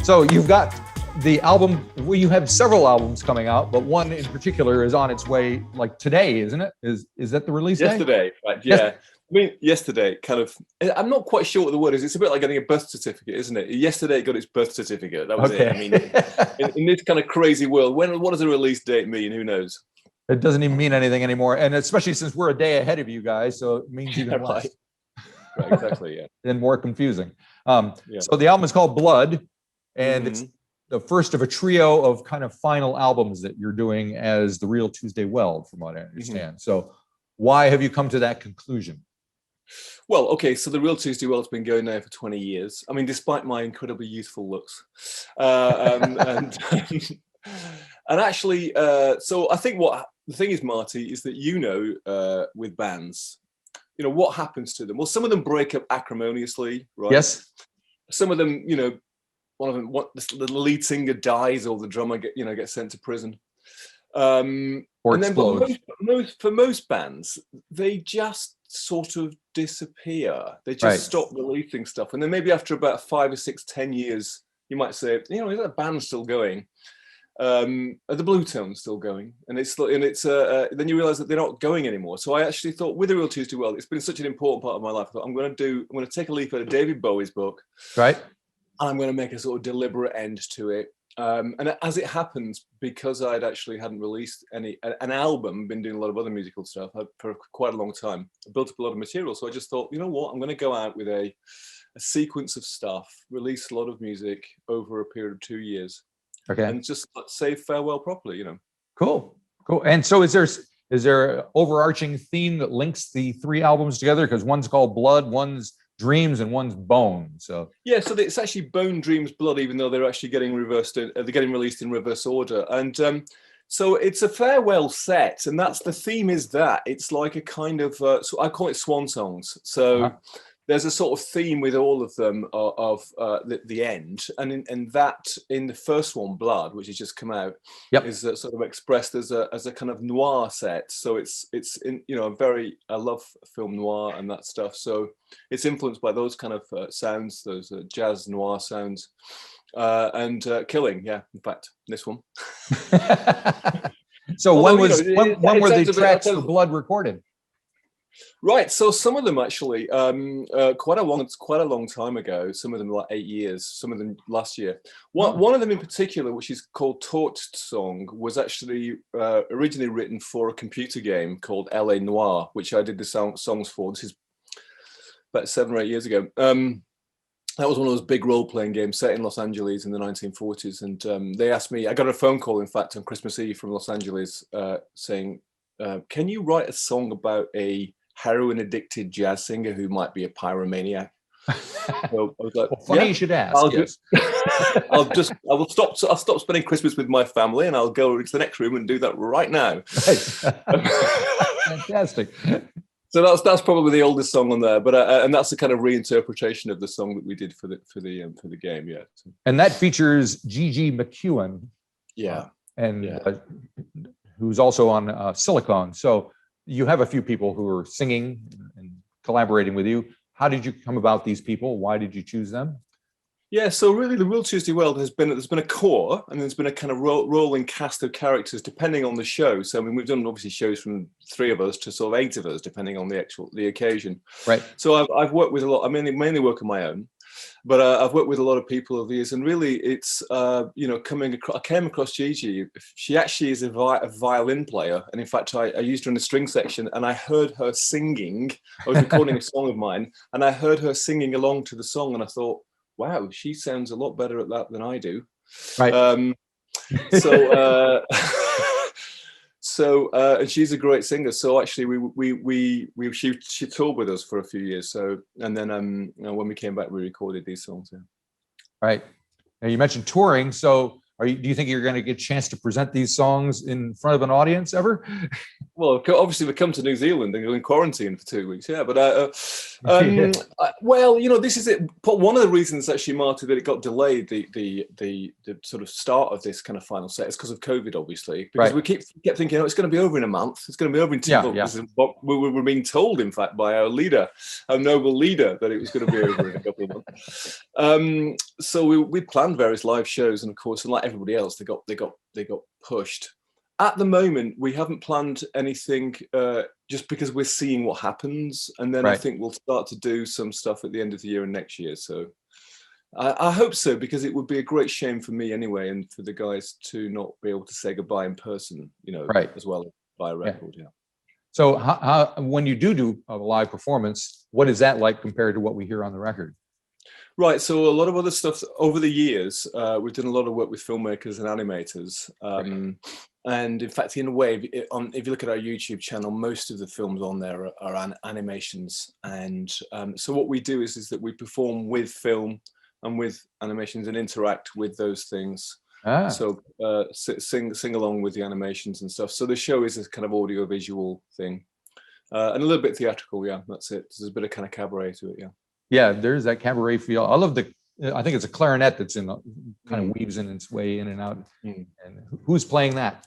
So you've got the album, well, you have several albums coming out, but one in particular is on its way, like today, isn't it? Is that the release day? Yesterday, right? Yeah. Yes. I mean, yesterday, kind of, I'm not quite sure what the word is. It's a bit like getting a birth certificate, isn't it? Yesterday it got its birth certificate. That was it. I mean, in this kind of crazy world, what does a release date mean? Who knows? It doesn't even mean anything anymore. And especially since we're a day ahead of you guys, so it means even less. Right, exactly, yeah. And more confusing. So the album is called Blood, and it's the first of a trio of kind of final albums that you're doing as the Real Tuesday Weld, from what I understand. So why have you come to that conclusion? Well, okay, so the Real Tuesday Weld's been going now for 20 years. I mean, despite my incredibly youthful looks. And actually, so I think what the thing is, Marty, is that with bands, what happens to them? Well, some of them break up acrimoniously, right? Yes. Some of them, one of them, the lead singer dies, or the drummer gets sent to prison. Or and explodes. then, for most bands, they just sort of disappear. They just stop releasing stuff, and then maybe after about 5 or 6, 10 years, you might say, is that band still going? Are the Blue Tones still going? And then you realize that they're not going anymore. So I actually thought, with the Real Tuesday Weld, it's been such an important part of my life. I thought, I'm going to take a leaf out of David Bowie's book, right? And I'm going to make a sort of deliberate end to it. And as it happens, because I'd actually hadn't released an album, been doing a lot of other musical stuff for quite a long time, I built up a lot of material. So I just thought, you know what, I'm going to go out with a sequence of stuff, release a lot of music over a period of 2 years, and just say farewell properly, Cool. And so is there an overarching theme that links the 3 albums together? Because one's called Blood, one's Dreams, and one's Bone. So yeah, so it's actually Bone, Dreams, Blood, even though they're actually getting released in reverse order. And so it's a farewell set, and that's the theme. Is that it's like a kind of so I call it swan songs. So there's a sort of theme with all of them of the end, and in the first one, Blood, which has just come out, is sort of expressed as a kind of noir set. So it's in I love film noir and that stuff. So it's influenced by those kind of sounds, those jazz noir sounds, and killing. Yeah, in fact, this one. So when were the tracks for Blood recorded? Right, so some of them actually quite a long time ago. Some of them like 8 years. Some of them last year. One of them in particular, which is called "Torched Song," was actually originally written for a computer game called L.A. Noire, which I did the songs for. This is about 7 or 8 years ago. That was one of those big role-playing games set in Los Angeles in the 1940s, and they asked me. I got a phone call, in fact, on Christmas Eve from Los Angeles, saying, "Can you write a song about a heroin-addicted jazz singer who might be a pyromaniac?" So I was like, well, funny you should ask. I'll stop spending Christmas with my family, and I'll go into the next room and do that right now. Fantastic. So that's probably the oldest song on there, but and that's the kind of reinterpretation of the song that we did for the game, yeah. And that features Gigi McEwen, who's also on Silicone. So you have a few people who are singing and collaborating with you. How did you come about these people? Why did you choose them? Yeah, so really the Real Tuesday Weld there's been a core, and there's been a kind of rolling cast of characters depending on the show. So I mean, we've done obviously shows from 3 of us to sort of 8 of us, depending on the occasion. Right. So I've worked with a lot. I mainly work on my own, but I've worked with a lot of people over the years, and really it's I came across Gigi. She actually is a violin player, and in fact I used her in the string section, and I heard her singing. I was recording a song of mine, and I heard her singing along to the song, and I thought, wow, she sounds a lot better at that than I do. Right. And she's a great singer. So actually, she toured with us for a few years. So and then when we came back, we recorded these songs. Yeah. Right. Now you mentioned touring. So do you think you're going to get a chance to present these songs in front of an audience ever? Well, obviously we come to New Zealand and go in quarantine for 2 weeks. Yeah, but well, this is it. But one of the reasons actually, Marty, that it got delayed, the sort of start of this kind of final set, is because of COVID, obviously. Because we kept thinking, it's going to be over in a month. It's going to be over in 2 months. Yeah. But we were being told, in fact, by our leader, our noble leader, that it was going to be over in a couple of months. So we planned various live shows, and of course, and like everybody else, they got pushed. At the moment, we haven't planned anything just because we're seeing what happens. And then I think we'll start to do some stuff at the end of the year and next year. So I hope so, because it would be a great shame for me anyway, and for the guys to not be able to say goodbye in person, as well as by record. Yeah. So how when you do a live performance, what is that like compared to what we hear on the record? Right, so a lot of other stuff over the years. We've done a lot of work with filmmakers and animators. And in fact, in a way, if you look at our YouTube channel, most of the films on there are animations. And so what we do is that we perform with film and with animations and interact with those things. So sing along with the animations and stuff. So the show is a kind of audio visual thing, and a little bit theatrical. Yeah, that's it. There's a bit of kind of cabaret to it. Yeah. Yeah, there's that cabaret feel. I love I think it's a clarinet that's kind of weaves in its way in and out. And who's playing that?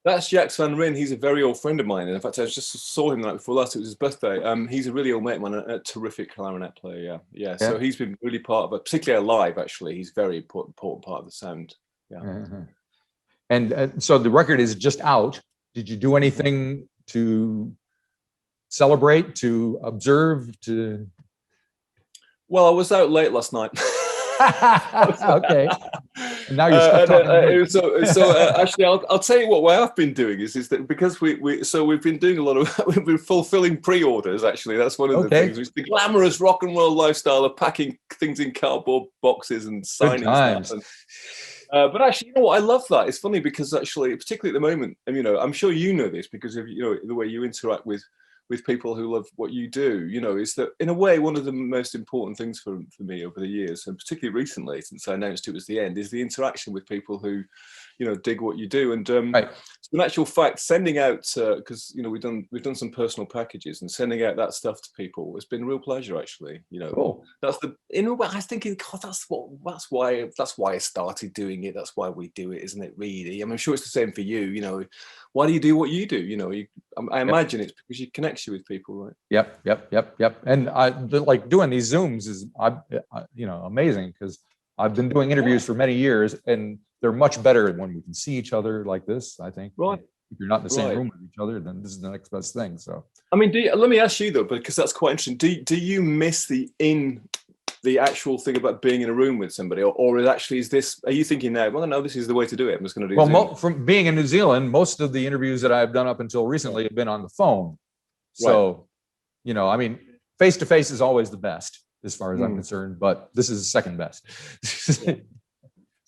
That's Jax Van Ryn. He's a very old friend of mine. And in fact, I just saw him the night before last. It was his birthday. He's a really old mate of mine, a terrific clarinet player. Yeah. So he's been really part of it, particularly live, actually. He's a very important part of the sound. Yeah. And so the record is just out. Did you do anything to celebrate, to observe, to... Well, I was out late last night. Okay. And now you're stuck talking. Actually, I'll tell you what I've been doing is that because we've been doing a lot of we've been fulfilling pre-orders. Actually, that's one of the things. It's the glamorous rock and roll lifestyle of packing things in cardboard boxes and signing stuff. But actually, what? I love that. It's funny because actually, particularly at the moment, and I'm sure you know this because of the way you interact with people who love what you do, is that in a way, one of the most important things for me over the years, and particularly recently, since I announced it was the end, is the interaction with people who, dig what you do. And so in actual fact, sending out, because, we've done some personal packages, and sending out that stuff to people has been a real pleasure, actually. Cool. That's in a way, I was thinking, God, that's why I started doing it. That's why we do it, isn't it, really? I'm sure it's the same for you, why do you do what you do? I imagine it's because you connect you with people, right? Yep. And I like doing these Zooms is, amazing, because I've been doing interviews for many years, and they're much better when we can see each other like this, I think. Right. If you're not in the same room with each other, then this is the next best thing. So, I mean, let me ask you though, because that's quite interesting. Do you miss the actual thing about being in a room with somebody, or are you thinking now, well, no, this is the way to do it, I'm just going to do it? Well, from being in New Zealand, most of the interviews that I've done up until recently have been on the phone. So, I mean, face to face is always the best as far as I'm concerned, but this is second best.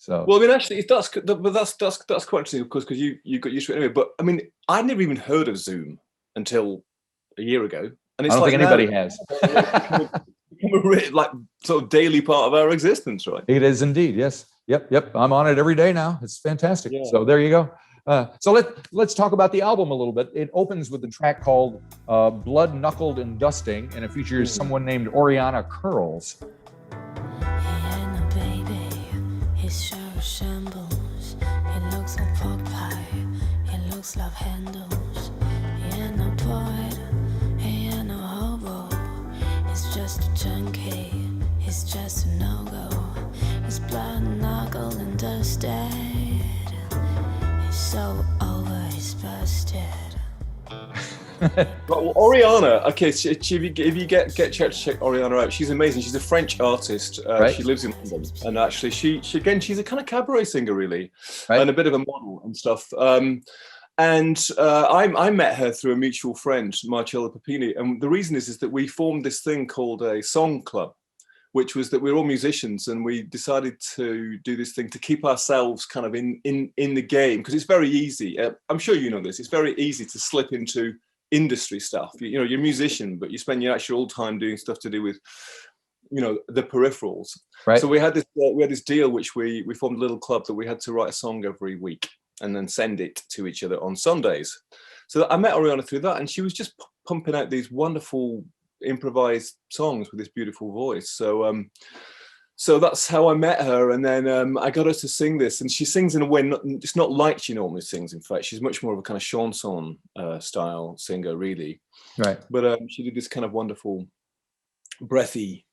So, well, I mean, actually, that's quite interesting, of course, because you got used to it anyway. But I mean, I never even heard of Zoom until a year ago, and it's I don't think anybody has. Like sort of daily part of our existence, right? It is indeed. Yes. Yep. I'm on it every day now. It's fantastic. Yeah. So there you go. So let's talk about the album a little bit. It opens with a track called Blood, Knuckled, and Dusting, and it features someone named Oriana Curls. His shirt shambles. It looks like pork pie. It looks like handles. He ain't no poet. He ain't no hobo. He's just a junkie. He's just a no-go. His blood knuckled and dusted. He's so over. He's busted. Well, Oriana, okay, so if you get to check Oriana out, she's amazing. She's a French artist. She lives in London, and actually she's a kind of cabaret singer, really, and a bit of a model and stuff. I met her through a mutual friend, Marcello Papini, and the reason is that we formed this thing called a song club, which was that we're all musicians, and we decided to do this thing to keep ourselves kind of in the game, because it's very easy. I'm sure you know this. It's very easy to slip into industry stuff. You're a musician, but you spend your actual time doing stuff to do with, the peripherals. Right. So we had this deal, which we formed a little club that we had to write a song every week and then send it to each other on Sundays. So I met Ariana through that, and she was just pumping out these wonderful improvised songs with this beautiful voice. So so that's how I met her, and then I got her to sing this, and she sings in a way it's not like she normally sings. In fact, she's much more of a kind of chanson style singer, really. Right. But she did this kind of wonderful, breathy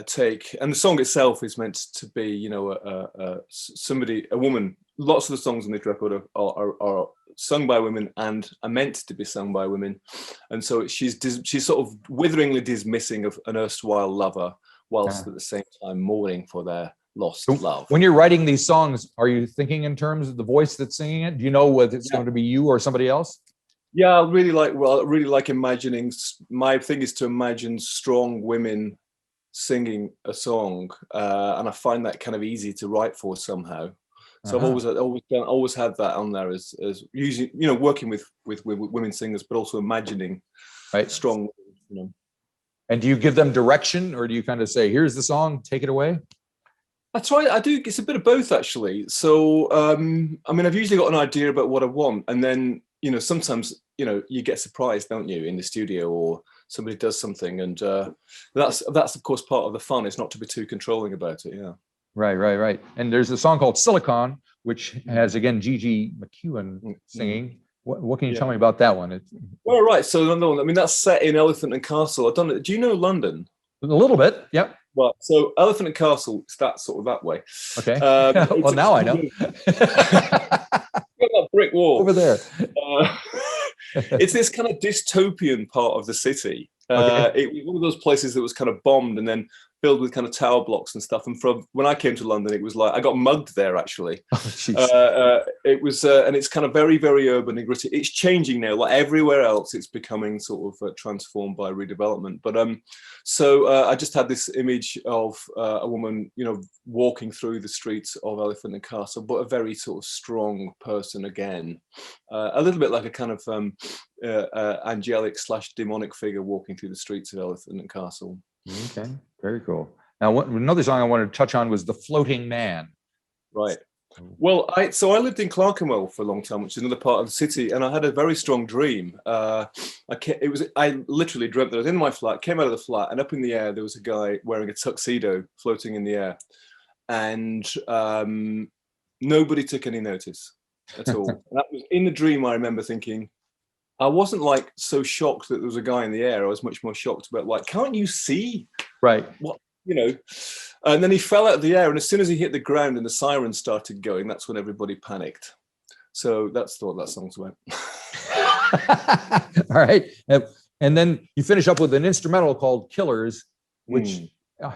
take, and the song itself is meant to be, you know, a woman. Lots of the songs on this record are sung by women and are meant to be sung by women, and so she's sort of witheringly dismissing of an erstwhile lover, whilst at the same time mourning for their lost love. When you're writing these songs, are you thinking in terms of the voice that's singing it? Do you know whether it's going to be you or somebody else? Yeah, I really like imagining. My thing is to imagine strong women singing a song, and I find that kind of easy to write for somehow. So I've always had that on there as using, you know, working with women singers, but also imagining strong, you know. And do you give them direction, or do you kind of say, here's the song, take it away? I do. It's a bit of both, actually. So, I mean, I've usually got an idea about what I want, and then, you know, sometimes, you know, you get surprised, don't you, in the studio, or somebody does something, and that's of course part of the fun. Is not to be too controlling about it. Yeah. Right. And there's a song called Silicon, which has, again, Gigi McEwen singing. What can you tell me about that one? Well, right. So, I mean, that's set in Elephant and Castle. Do you know London? A little bit. Yep. Well, so Elephant and Castle, it's that sort of that way. Okay. Well, now I know. That brick wall over there. It's this kind of dystopian part of the city. It was one of those places that was kind of bombed and then filled with kind of tower blocks and stuff. And from when I came to London, it was like I got mugged there. Actually, it was, and it's kind of very, very urban and gritty. It's changing now. Like everywhere else, it's becoming sort of transformed by redevelopment. But so I just had this image of a woman, you know, walking through the streets of Elephant and Castle, but a very sort of strong person again, a little bit like a kind of angelic / demonic figure walking through the streets of Elephant and Castle. Okay, very cool. Now, another song I wanted to touch on was "The Floating Man." Right. Well, I lived in Clerkenwell for a long time, which is another part of the city, and I had a very strong dream. I literally dreamt that I was in my flat, came out of the flat, and up in the air there was a guy wearing a tuxedo floating in the air, and nobody took any notice at all. And that was in the dream. I remember thinking, I wasn't like so shocked that there was a guy in the air. I was much more shocked about, like, can't you see? Right. What, you know? And then he fell out of the air, and as soon as he hit the ground and the sirens started going, that's when everybody panicked. So that's what that song's about. All right. And then you finish up with an instrumental called Killers, which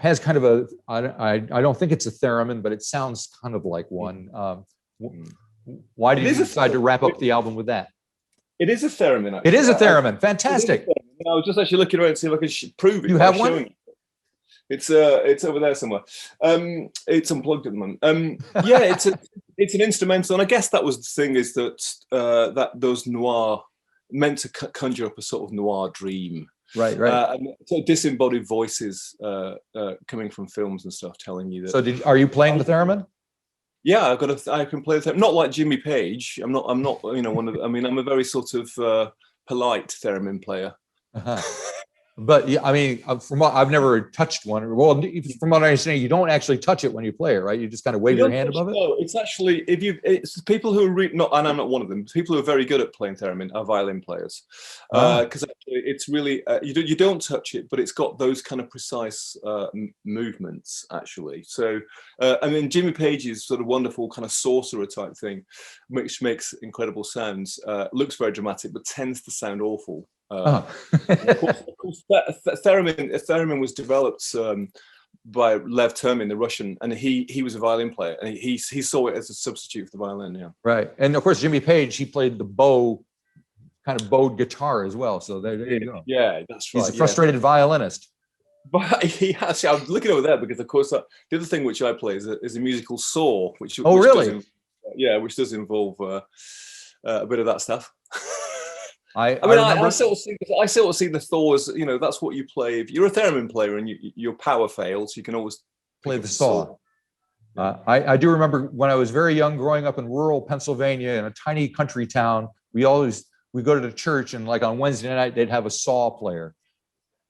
has kind of I don't think it's a theremin, but it sounds kind of like one. Why did you decide to wrap up the album with that? It is a theremin. Actually. It is a theremin. Fantastic. I was just actually looking around to see if I could prove it. You have one? It's over there somewhere. It's unplugged at the moment. Yeah, it's an instrumental, and I guess that was the thing, is that that those noir meant to conjure up a sort of noir dream. Right. And so disembodied voices coming from films and stuff telling you that. So are you playing the theremin? Yeah, I can play the theremin. Not like Jimmy Page. I'm not. You know, I'm a very sort of polite theremin player. Uh-huh. But yeah, I mean, I've never touched one. Well, from what I understand, you don't actually touch it when you play it, right? You just kind of wave your hand above it. No, it's actually it's people who are and I'm not one of them. People who are very good at playing theremin are violin players, because it's really you don't touch it, but it's got those kind of precise movements actually. So I mean, Jimmy Page's sort of wonderful kind of sorcerer type thing, which makes incredible sounds, looks very dramatic, but tends to sound awful. Of course, theremin was developed by Lev Theremin, the Russian, and he was a violin player, and he saw it as a substitute for the violin. Yeah, right. And of course, Jimmy Page, he played the kind of bowed guitar as well. So there you go. Yeah, that's right. He's a frustrated violinist. But he actually, I'm looking over there because, of course, the other thing which I play is a musical saw, which really? Which does involve a bit of that stuff. I sort of see the Thor as, you know, that's what you play. If you're a theremin player and your power fails, you can always play the saw. I do remember when I was very young, growing up in rural Pennsylvania in a tiny country town, we we go to the church and like on Wednesday night, they'd have a saw player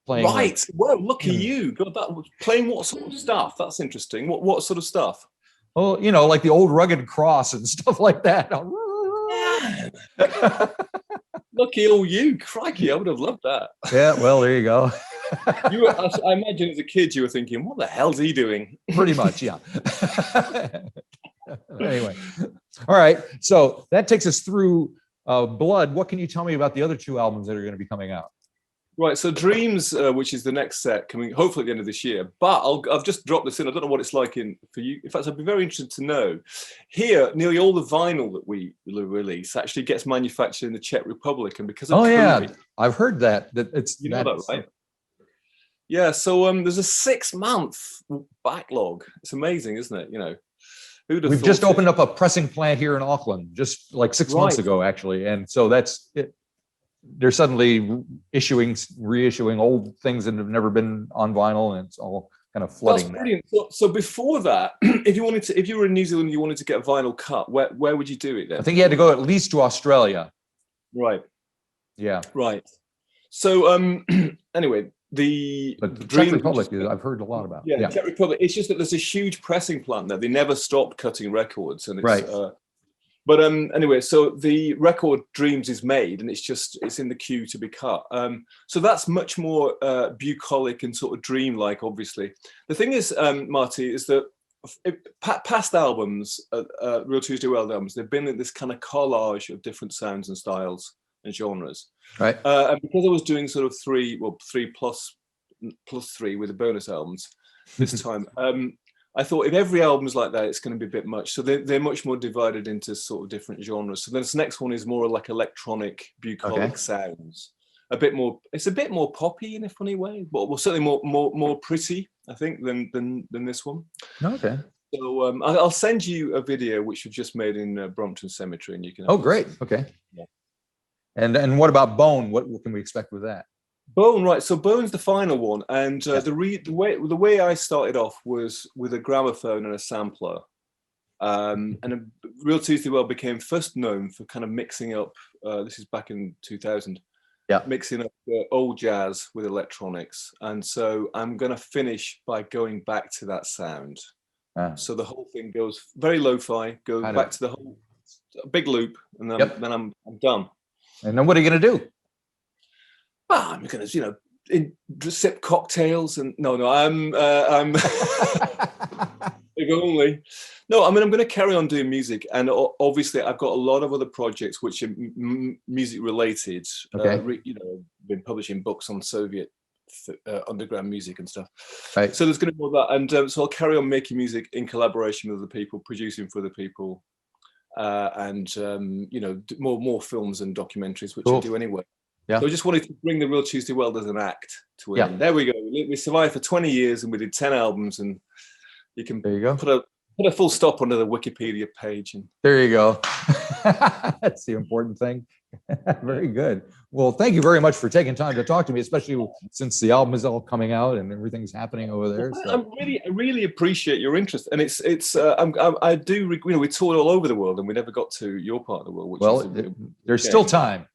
playing. Right. Well, look at you. God, that playing what sort of stuff? That's interesting. What sort of stuff? Well, you know, like the old rugged cross and stuff like that. Lucky old you. Crikey, I would have loved that. Yeah, well, there you go. I imagine as a kid you were thinking, what the hell's he doing? Pretty much, yeah. Anyway, all right. So that takes us through Blood. What can you tell me about the other two albums that are going to be coming out? Right, so Dreams, which is the next set coming hopefully at the end of this year, but I've just dropped this in. I don't know what it's like for you. In fact, I'd be very interested to know. Here, nearly all the vinyl that we release actually gets manufactured in the Czech Republic, and because of COVID, I've heard that it's you know that, right? Yeah, so there's a 6-month backlog. It's amazing, isn't it? You know, we've just opened up a pressing plant here in Auckland, just like 6 months ago, actually, and so that's it. They're suddenly reissuing old things that have never been on vinyl, and it's all kind of flooding. That's brilliant. So before that, if you were in New Zealand, and you wanted to get a vinyl cut, where would you do it then? I think you had to go at least to Australia. Right. Yeah. Right. So anyway, the Czech Republic, I've heard a lot about. Yeah, Czech Republic. It's just that there's a huge pressing plant there. They never stopped cutting records, and it's, right. But anyway, so the record Dreams is made, and it's in the queue to be cut. So that's much more bucolic and sort of dreamlike, obviously. The thing is, Marty, is that past albums, Real Tuesday Weld albums, they've been in this kind of collage of different sounds and styles and genres. Right. And because I was doing sort of three plus 3 with the bonus albums this time, I thought if every album is like that, it's going to be a bit much. So they're much more divided into sort of different genres. So this next one is more like electronic bucolic sounds. It's a bit more poppy in a funny way, but certainly more pretty, I think, than this one. Okay. So I'll send you a video which we've just made in Brompton Cemetery, and you can. Oh, great. Okay. Yeah. And what about Bone? What can we expect with that? Bone, right? So Bone's the final one, and the way I started off was with a gramophone and a sampler, and Real Tuesday Weld became first known for kind of mixing up. This is back in 2000. Yeah, mixing up old jazz with electronics, and so I'm going to finish by going back to that sound. So the whole thing goes very lo-fi, goes back to the whole big loop, and then I'm done. And then what are you going to do? I'm going to, sip cocktails and I'm if only. No, I mean, I'm going to carry on doing music, and obviously I've got a lot of other projects which are music related. Okay. Been publishing books on Soviet underground music and stuff. Right. So there's going to be more of that, and so I'll carry on making music in collaboration with other people, producing for other people, and more films and documentaries, which I do anyway. Yeah. So I just wanted to bring the Real Tuesday Weld as an act to it. Yeah. There we go. We survived for 20 years and we did 10 albums, and you can put a full stop under the Wikipedia page. And there you go. That's the important thing. Very good. Well, thank you very much for taking time to talk to me, especially since the album is all coming out and everything's happening over there. So. I really appreciate your interest, and I do. We toured all over the world, and we never got to your part of the world. Which there's still time.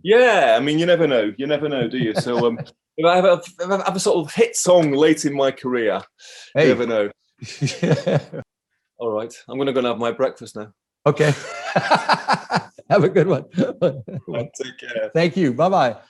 Yeah, I mean, you never know, do you? So if I have a sort of hit song late in my career, you never know. All right, I'm going to go and have my breakfast now. Okay. Have a good one. Take care. Thank you. Bye-bye.